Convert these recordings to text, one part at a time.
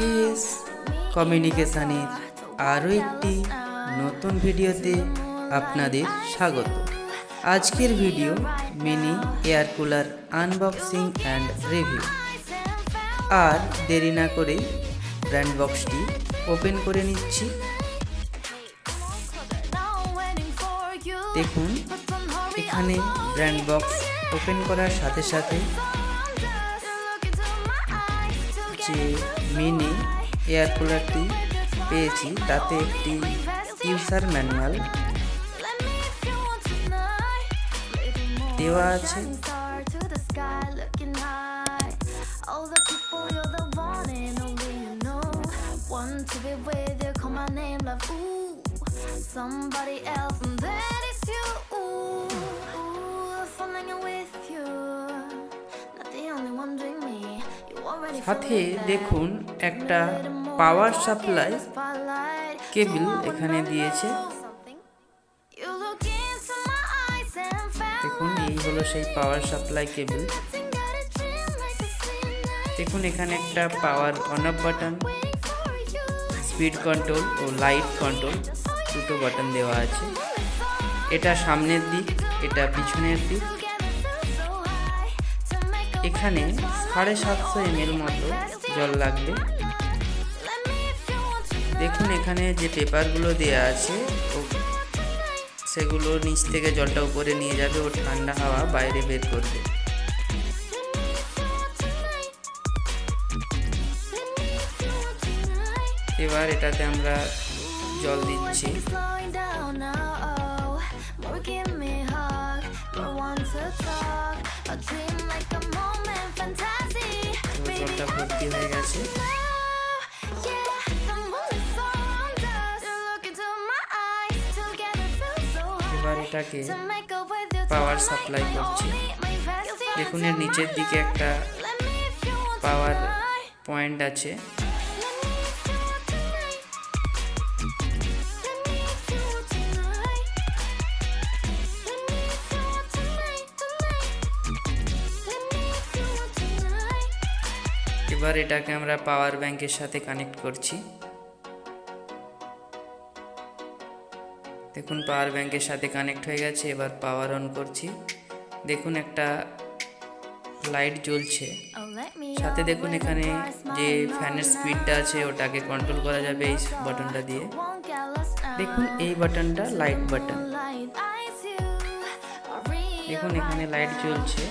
KS কমিউনিকেশনের আরও একটি নতুন ভিডিওতে আপনাদের স্বাগত। আজকের video mini air cooler unboxing and review. আর দেরি না করে ব্র্যান্ড বক্সটি ওপেন করে নিচ্ছি। দেখুন, এখানে ব্র্যান্ড বক্স ওপেন করার সাথে সাথে যে মিনি এয়ার কুলারটি পেয়েছি তাতে একটি ইউজার ম্যানুয়াল দেওয়া আছে। সাথে দেখুন একটা পাওয়ার সাপ্লাই কেবল এখানে দিয়েছে। দেখুন, এই হলো সেই পাওয়ার সাপ্লাই কেবল। দেখুন, এখানে একটা power on off button, speed control ও লাইট কন্ট্রোল দুটো বাটন দেওয়া আছে। এটা সামনের দিক, এটা পিছনের দিক। এখানে 750 ml মতো জল লাগবে। দেখুন, এখানে যে পেপারগুলো দেওয়া আছে সেগুলো নিচ থেকে জলটা উপরে নিয়ে যাবে ও ঠান্ডা হাওয়া বাইরে বের করবে। এবার এটাতে আমরা জল দিচ্ছি। জলটা ভর্তি হয়ে গেছে। এবার এটাকে পাওয়ার সাপ্লাই করছি। দেখুন, এর নিচের দিকে একটা পাওয়ার পয়েন্ট আছে। এবার এটাকে আমরা পাওয়ার ব্যাংকের সাথে কানেক্ট করছি। দেখুন, পাওয়ার ব্যাংকের সাথে কানেক্ট হয়ে গেছে। এবার পাওয়ার অন করছি। দেখুন, একটা লাইট জ্বলছে। সাথে দেখুন, এখানে যে ফ্যানের স্পিডটা আছে ওটাকে কন্ট্রোল করা যাবে এই বাটনটা দিয়ে। দেখুন, এই বাটনটা লাইট বাটন। দেখুন, এখানে লাইট জ্বলছে,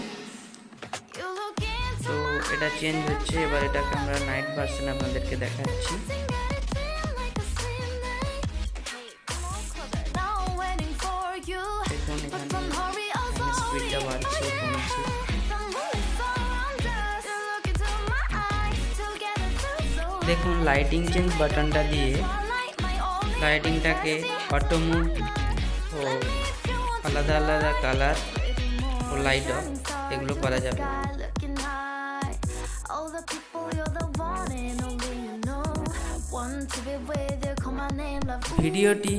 তো এটা চেঞ্জ হচ্ছে। এবার এটাকে আমরা নাইট ভার্সন আপনাদেরকে দেখাচ্ছি। দেখুন, এখানে স্পিডটা বাড়ছে কমছে। দেখুন, লাইটিং চেঞ্জ বাটনটা দিয়ে লাইটিংটাকে অটো মোড ও আলাদা আলাদা কালার ও লাইট অফ এগুলো করা যাবে। ভিডিওটি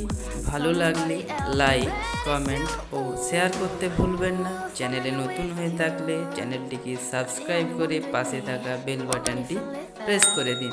ভালো লাগলে লাইক, কমেন্ট ও শেয়ার করতে ভুলবেন না। চ্যানেলে নতুন হয়ে থাকলে চ্যানেলটিকে সাবস্ক্রাইব করে পাশে থাকা বেল বাটনটি প্রেস করে দিন।